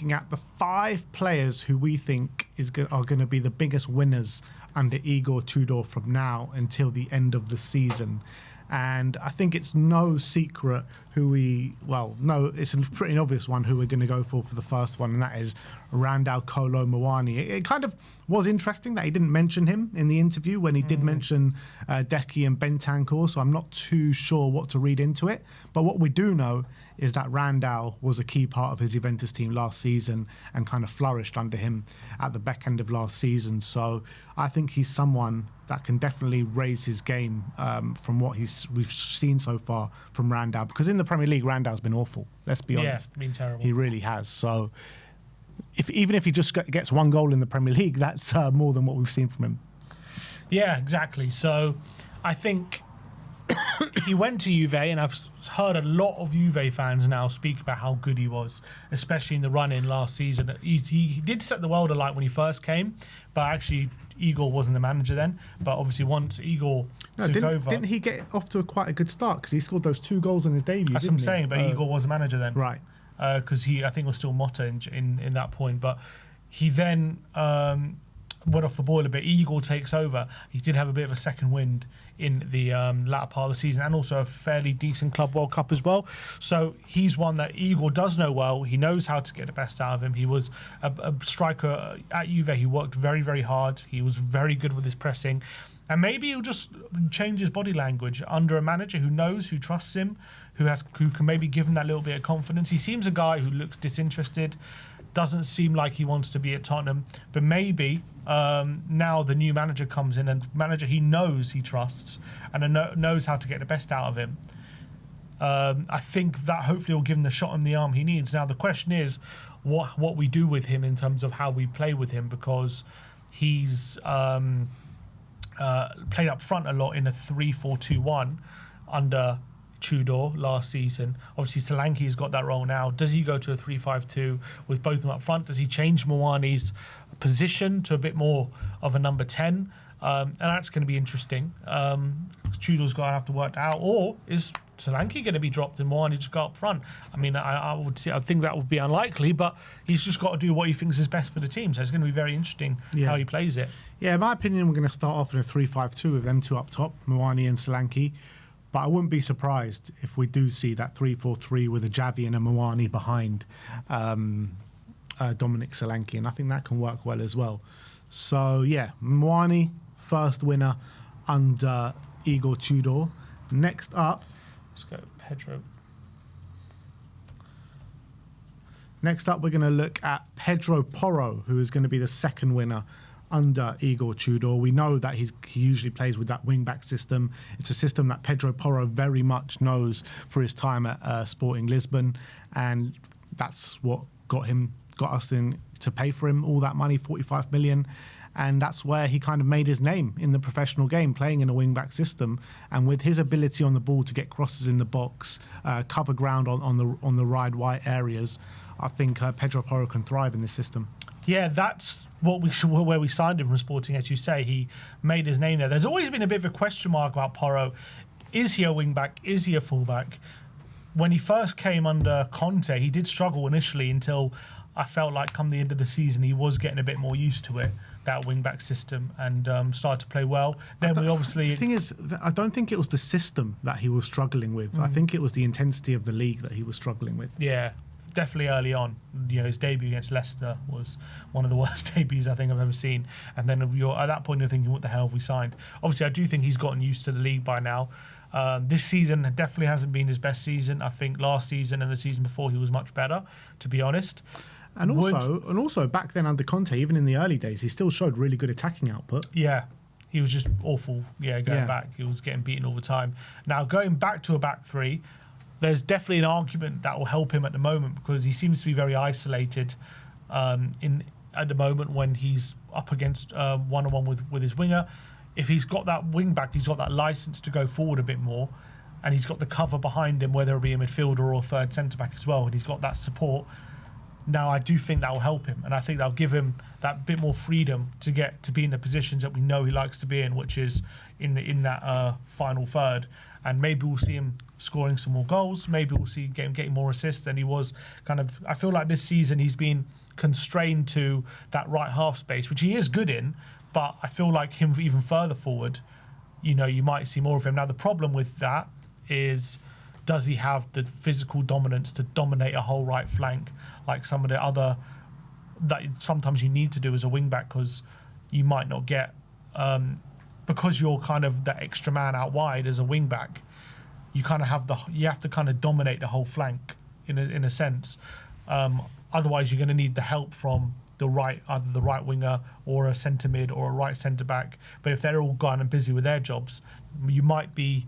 looking at the 5 players who we think are going to be the biggest winners under Igor Tudor from now until the end of the season. And I think it's no secret it's a pretty obvious one who we're going to go for the first one, and that is Randal Kolo Muani. It kind of was interesting that he didn't mention him in the interview when he did mention Deki and Bentancur, so I'm not too sure what to read into it. But what we do know is that Randal was a key part of his Juventus team last season and kind of flourished under him at the back end of last season. So I think he's someone that can definitely raise his game from what we've seen so far from Randal. Because in the Premier League, Randal's been awful. Let's be honest. Yeah, been terrible. He really has. So even if he just gets 1 goal in the Premier League, that's more than what we've seen from him. Yeah, exactly. So I think he went to Juve, and I've heard a lot of Juve fans now speak about how good he was, especially in the run-in last season. He did set the world alight when he first came, but actually Igor wasn't the manager then. But obviously once Igor took over... Didn't he get off to quite a good start? Because he scored those 2 goals in his debut, That's what I'm saying, but Igor was the manager then. Right. Because I think was still Motta in that point. But he then went off the boil a bit. Igor takes over. He did have a bit of a second wind in the latter part of the season, and also a fairly decent Club World Cup as well. So he's one that Igor does know well. He knows how to get the best out of him. He was a striker at Juve. He worked very, very hard. He was very good with his pressing. And maybe he'll just change his body language under a manager who knows, who trusts him, who can maybe give him that little bit of confidence. He seems a guy who looks disinterested, doesn't seem like he wants to be at Tottenham. But maybe now the new manager comes in, and manager he knows, he trusts, and knows how to get the best out of him. I think that hopefully will give him the shot in the arm he needs. Now the question is what we do with him in terms of how we play with him, because he's played up front a lot in a 3-4-2-1 under Tudor last season. Obviously Solanke's got that role now. Does he go to a 3-5-2 with both of them up front? Does he change Muani's position to a bit more of a number 10? And that's going to be interesting. Tudor's going to have to work out. Or is Solanke going to be dropped and Muani just go up front? I mean, I think that would be unlikely, but he's just got to do what he thinks is best for the team. So it's going to be very interesting how he plays it. Yeah, in my opinion, we're going to start off in a 3-5-2 with them 2 up top, Muani and Solanke. But I wouldn't be surprised if we do see that 3-4-3 with a Xavi and a Muani behind Dominic Solanke, and I think that can work well as well. So yeah, Muani, first winner under Igor Tudor. Next up, let's go Pedro. Next up, we're going to look at Pedro Porro, who is going to be the second winner under Igor Tudor. We know that he usually plays with that wing-back system. It's a system that Pedro Porro very much knows for his time at Sporting Lisbon, and that's what got us in to pay for him all that money, 45 million. And that's where he kind of made his name in the professional game, playing in a wing-back system. And with his ability on the ball to get crosses in the box, cover ground on the wide areas, I think Pedro Porro can thrive in this system. Yeah, that's where we signed him from Sporting, as you say. He made his name there. There's always been a bit of a question mark about Porro. Is he a wing-back? Is he a full-back? When he first came under Conte, he did struggle initially until I felt like come the end of the season he was getting a bit more used to it, that wing-back system, and started to play well. Then we obviously... The thing is, I don't think it was the system that he was struggling with. I think it was the intensity of the league that he was struggling with. Yeah, definitely early on. His debut against Leicester was one of the worst debuts I think I've ever seen. And then at that point you're thinking, what the hell have we signed? Obviously, I do think he's gotten used to the league by now. This season definitely hasn't been his best season. I think last season and the season before he was much better, to be honest. And also back then under Conte, even in the early days, he still showed really good attacking output. Yeah, he was just awful. Going back, he was getting beaten all the time. Now going back to a back three, there's definitely an argument that will help him at the moment, because he seems to be very isolated at the moment when he's up against one-on-one with his winger. If he's got that wing back, he's got that license to go forward a bit more, and he's got the cover behind him, whether it be a midfielder or third centre back as well, and he's got that support. Now, I do think that will help him, and I think that'll give him that bit more freedom to get to be in the positions that we know he likes to be in, which is in that final third. And maybe we'll see him scoring some more goals. Maybe we'll see him getting more assists than he was. I feel like this season he's been constrained to that right half space, which he is good in, but I feel like him even further forward, you might see more of him. Now, the problem with that is, does he have the physical dominance to dominate a whole right flank like some of the other that sometimes you need to do as a wing back, because you might not get because you're kind of the extra man out wide as a wing back. You have to kind of dominate the whole flank in a sense. Otherwise, you're going to need the help from either the right winger or a centre mid or a right centre back. But if they're all gone and busy with their jobs, you might be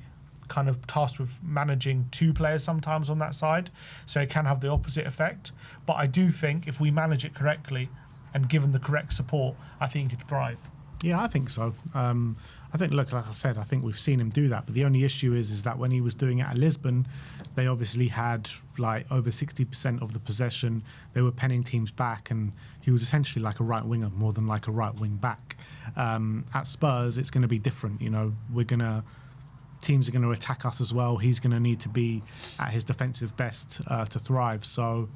kind of tasked with managing two players sometimes on that side, so it can have the opposite effect. But I do think if we manage it correctly and give him the correct support, I think he could thrive. Yeah, I think so. I think, look, like I said, I think we've seen him do that. But the only issue is that when he was doing it at Lisbon, they obviously had like over 60% of the possession. They were penning teams back, and he was essentially like a right winger more than like a right wing back. At Spurs, it's going to be different. Teams are going to attack us as well. He's going to need to be at his defensive best to thrive. So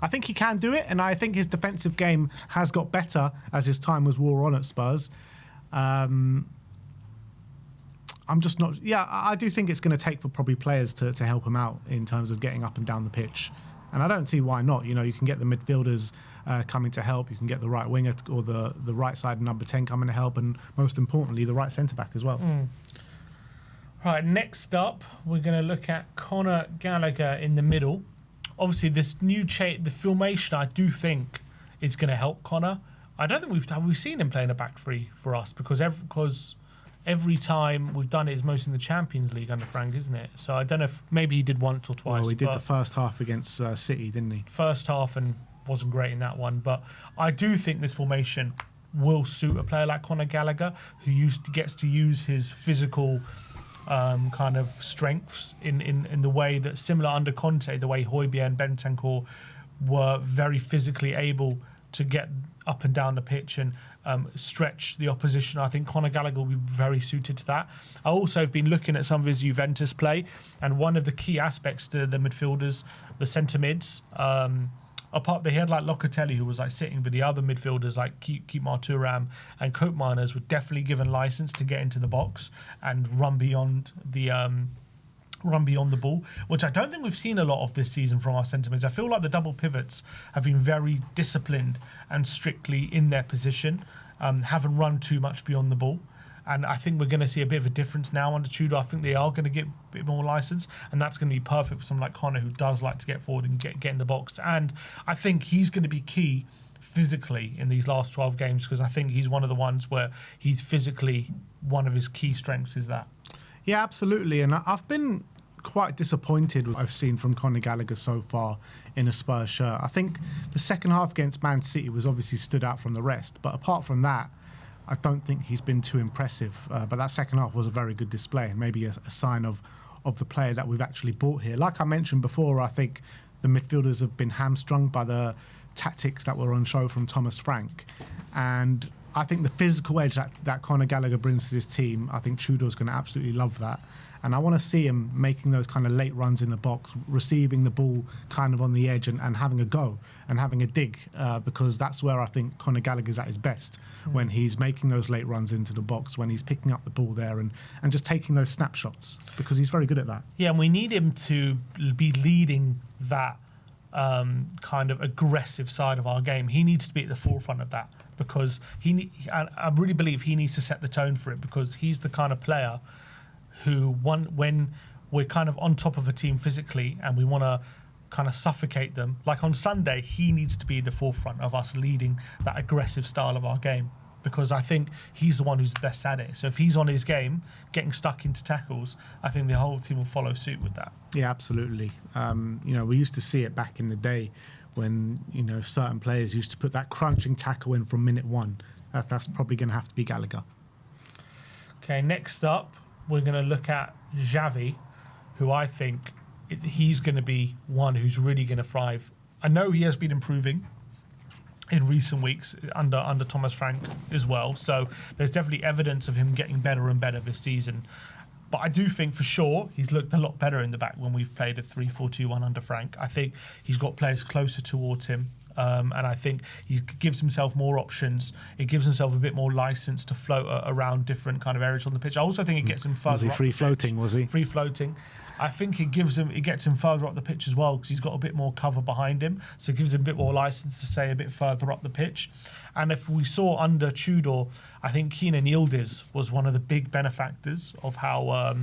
I think he can do it, and I think his defensive game has got better as his time was wore on at Spurs. I'm just not... Yeah, I do think it's going to take for probably players to help him out in terms of getting up and down the pitch. And I don't see why not. You can get the midfielders coming to help. You can get the right winger or the right side number 10 coming to help, and most importantly, the right centre-back as well. Right, next up, we're going to look at Conor Gallagher in the middle. Obviously, this new the formation, I do think, is going to help Conor. I don't think we've seen him playing a back three for us, because every time we've done it is mostly in the Champions League under Frank, isn't it? So I don't know if maybe he did once or twice. Well, he did the first half against City, didn't he? First half, and wasn't great in that one. But I do think this formation will suit a player like Conor Gallagher, who gets to use his physical kind of strengths in the way that, similar under Conte, the way Højbjerg and Bentancur were very physically able to get up and down the pitch and stretch the opposition. I think Conor Gallagher will be very suited to that. I also have been looking at some of his Juventus play, and one of the key aspects to the midfielders, the centre mids, they had like Locatelli, who was like sitting, but the other midfielders like Keepmar Thuram and Koopmeiners were definitely given license to get into the box and run beyond the ball, which I don't think we've seen a lot of this season from our centre mids. I feel like the double pivots have been very disciplined and strictly in their position, haven't run too much beyond the ball. And I think we're going to see a bit of a difference now under Tudor. I think they are going to get a bit more license, and that's going to be perfect for someone like Conor, who does like to get forward and get in the box. And I think he's going to be key physically in these last 12 games, because I think he's one of the ones where he's physically, one of his key strengths is that. Yeah, absolutely. And I've been quite disappointed with what I've seen from Conor Gallagher so far in a Spurs shirt. I think the second half against Man City was obviously stood out from the rest, but apart from that, I don't think he's been too impressive. But that second half was a very good display, and maybe a sign of the player that we've actually bought here. Like I mentioned before, I think the midfielders have been hamstrung by the tactics that were on show from Thomas Frank. And I think the physical edge that Conor Gallagher brings to this team, I think Tudor's going to absolutely love that. And I want to see him making those kind of late runs in the box, receiving the ball kind of on the edge and having a go and having a dig, because that's where I think Conor Gallagher's at his best, when he's making those late runs into the box, when he's picking up the ball there and just taking those snapshots, because he's very good at that. Yeah, and we need him to be leading that kind of aggressive side of our game. He needs to be at the forefront of that, because I really believe he needs to set the tone for it, because he's the kind of player who, when we're kind of on top of a team physically and we want to kind of suffocate them, like on Sunday, he needs to be the forefront of us leading that aggressive style of our game, because I think he's the one who's the best at it. So if he's on his game, getting stuck into tackles, I think the whole team will follow suit with that. Yeah, absolutely. We used to see it back in the day when, certain players used to put that crunching tackle in from minute one. That's probably going to have to be Gallagher. Okay, next up, we're going to look at Xavi, who I think he's going to be one who's really going to thrive I know he has been improving in recent weeks under Thomas Frank as well. So there's definitely evidence of him getting better and better this season. But I do think for sure he's looked a lot better in the back when we've played a 3-4-2-1 under Frank. I think he's got players closer towards him. And I think he gives himself more options. It gives himself a bit more license to float around different kind of areas on the pitch. I also think it gets him further. Was he free floating? Was he free floating? I think it gets him further up the pitch as well because he's got a bit more cover behind him, so it gives him a bit more license to stay a bit further up the pitch. And if we saw under Tudor, I think Kenan Yildiz was one of the big benefactors of how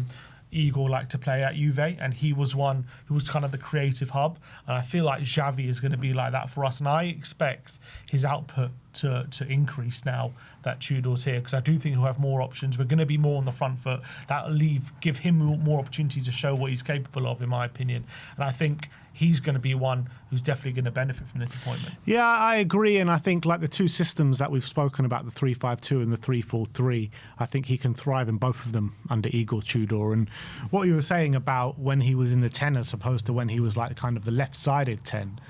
Igor liked to play at Juve, and he was one who was kind of the creative hub. And I feel like Xavi is going to be like that for us, and I expect his output to increase now that Tudor's here, because I do think he'll have more options. We're going to be more on the front foot. That'll give him more opportunities to show what he's capable of, in my opinion. And I think he's going to be one who's definitely going to benefit from this appointment. Yeah, I agree. And I think like the two systems that we've spoken about, the 3-5-2 and the 3-4-3, I think he can thrive in both of them under Igor Tudor. And what you were saying about when he was in the 10 as opposed to when he was like kind of the left-sided 10,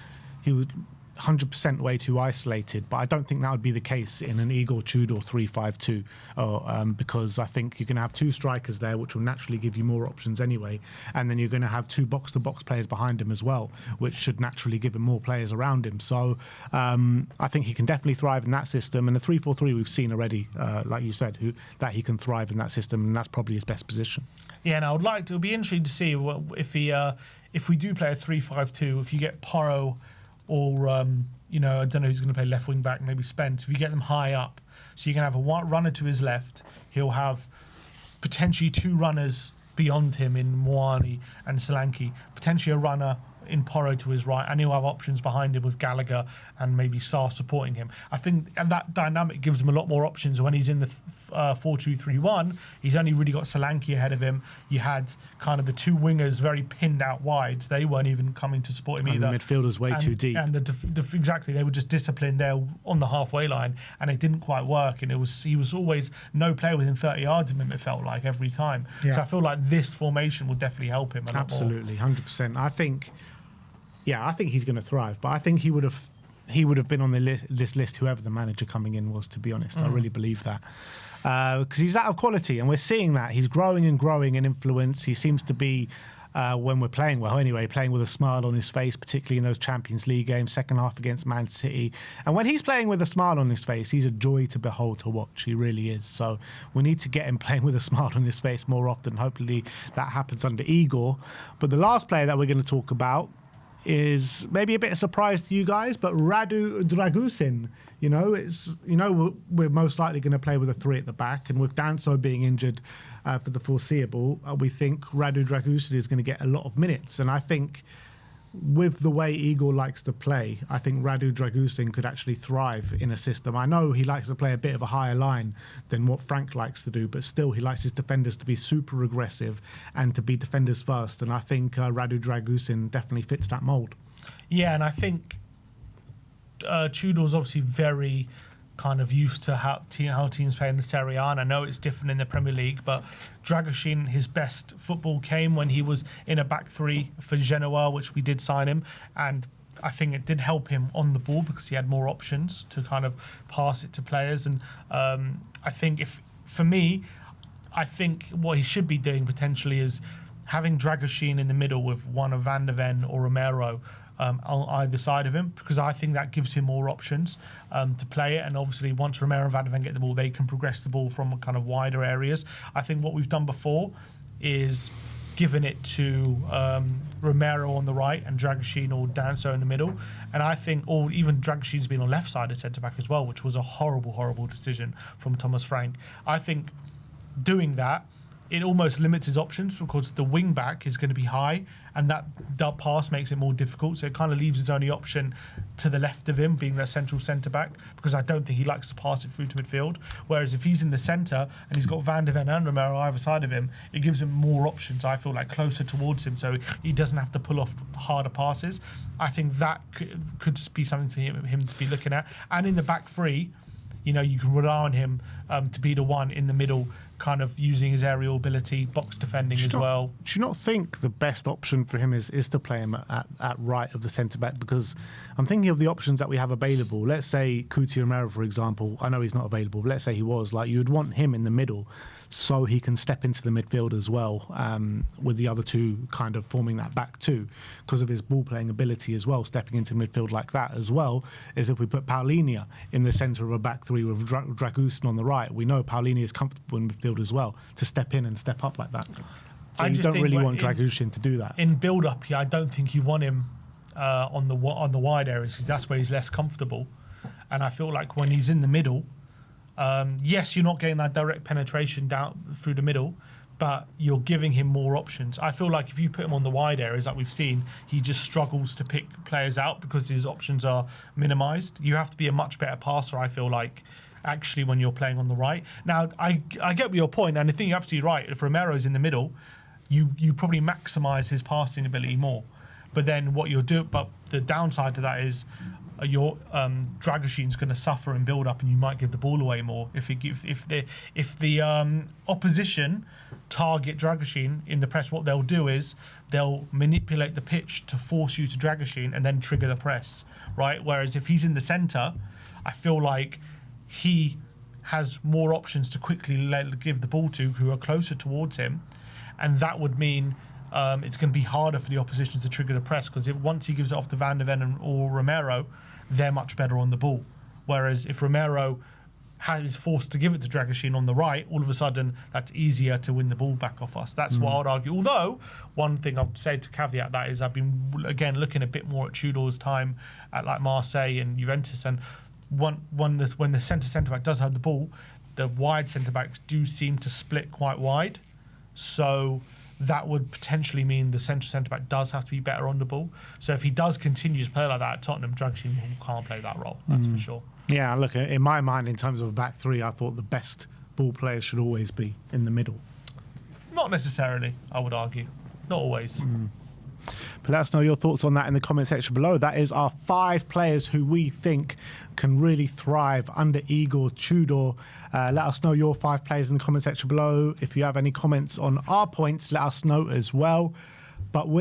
he was 100% way too isolated, but I don't think that would be the case in an Igor Tudor 3-5-2, because I think you're going to have two strikers there, which will naturally give you more options anyway, and then you're going to have two box-to-box players behind him as well, which should naturally give him more players around him. So I think he can definitely thrive in that system, and the 3-4-3 we've seen already, like you said, that he can thrive in that system, and that's probably his best position. Yeah, and I would like to. It would be interesting to see if we do play a 3-5-2, if you get Porro. Or, I don't know who's going to play left wing back, maybe Spence. If you get them high up, so you can have a runner to his left, he'll have potentially two runners beyond him in Muani and Solanke, potentially a runner in Porro to his right, and he'll have options behind him with Gallagher and maybe Sarr supporting him. I think and that dynamic gives him a lot more options. When he's in the 4-2-3-1, he's only really got Solanke ahead of him. You had kind of the two wingers very pinned out wide. They weren't even coming to support him either. The midfielder's way too deep. And exactly, they were just disciplined there on the halfway line, and it didn't quite work. And he was always no player within 30 yards of him, it felt like, every time. Yeah. So I feel like this formation will definitely help him a lot more. Absolutely, 100%. I think he's going to thrive, but I think he would have been on this list, whoever the manager coming in was, to be honest. I really believe that. Because he's that of quality, and we're seeing that. He's growing and growing in influence. He seems to be, when we're playing well anyway, playing with a smile on his face, particularly in those Champions League games, second half against Man City. And when he's playing with a smile on his face, he's a joy to behold, to watch. He really is. So we need to get him playing with a smile on his face more often. Hopefully that happens under Igor. But the last player that we're going to talk about is maybe a bit of surprise to you guys, but Radu Dragusin. We're most likely going to play with a three at the back, and with Danso being injured for the foreseeable, we think Radu Dragusin is going to get a lot of minutes. And I think with the way Igor likes to play, I think Radu Dragusin could actually thrive in a system. I know he likes to play a bit of a higher line than what Frank likes to do, but still he likes his defenders to be super aggressive and to be defenders first. And I think Radu Dragusin definitely fits that mould. Yeah, and I think Tudor's obviously very kind of used to how teams play in the Serie A, and I know it's different in the Premier League, but Dragusin, his best football came when he was in a back three for Genoa, which we did sign him, and I think it did help him on the ball because he had more options to kind of pass it to players. And I think I think what he should be doing potentially is having Dragusin in the middle with one of Van der Ven or Romero on either side of him, because I think that gives him more options to play it. And obviously once Romero and Van der Ven get the ball, they can progress the ball from kind of wider areas. I think what we've done before is given it to Romero on the right and Dragusin or Danso in the middle. And I think, or even Dragusin's been on left side at centre back as well, which was a horrible, horrible decision from Thomas Frank. I think doing that, it almost limits his options because the wing back is going to be high, and that pass makes it more difficult. So it kind of leaves his only option to the left of him being the central centre back, because I don't think he likes to pass it through to midfield. Whereas if he's in the centre and he's got Van der Ven and Romero either side of him, it gives him more options, I feel like, closer towards him, so he doesn't have to pull off harder passes. I think that could be something for him to be looking at. And in the back three, you can rely on him to be the one in the middle, kind of using his aerial ability, box defending as well. Do you not think the best option for him is to play him at right of the centre-back? Because I'm thinking of the options that we have available. Let's say Cuti Romero, for example. I know he's not available, but let's say he was. Like, you would want him in the middle so he can step into the midfield as well, with the other two kind of forming that back two because of his ball-playing ability as well, stepping into midfield like that as well, as if we put Paulinho in the centre of a back three with Dragusin on the right. We know Paulinho is comfortable in midfield as well to step in and step up like that. So you don't really want Dragusin to do that. In build-up, I don't think you want him on the wide areas because that's where he's less comfortable. And I feel like when he's in the middle, yes, you're not getting that direct penetration down through the middle, but you're giving him more options. I feel like if you put him on the wide areas like we've seen, he just struggles to pick players out because his options are minimised. You have to be a much better passer, I feel like, actually, when you're playing on the right. Now, I get your point, and I think you're absolutely right. If Romero's in the middle, you probably maximise his passing ability more. But then what you'll do, but the downside to that is your Dragusin's going to suffer in build up, and you might give the ball away more if the opposition target Dragusin in the press. What they'll do is they'll manipulate the pitch to force you to Dragusin and then trigger the press, right? Whereas if he's in the centre, I feel like he has more options to quickly give the ball to who are closer towards him, and that would mean it's going to be harder for the opposition to trigger the press because once he gives it off to Van de Ven or Romero, they're much better on the ball. Whereas if Romero is forced to give it to Dragusin on the right, all of a sudden that's easier to win the ball back off us. That's what I'd argue. Although, one thing I'd say to caveat that is I've been, again, looking a bit more at Tudor's time at like Marseille and Juventus, and when the centre-back does have the ball, the wide centre-backs do seem to split quite wide. So that would potentially mean the centre-back does have to be better on the ball. So if he does continue to play like that at Tottenham, Dragusin can't play that role, that's for sure. Yeah, look, in my mind, in terms of a back three, I thought the best ball players should always be in the middle. Not necessarily, I would argue. Not always. But let us know your thoughts on that in the comment section below. That is our 5 players who we think can really thrive under Igor Tudor. Let us know your 5 players in the comment section below. If you have any comments on our points, let us know as well. But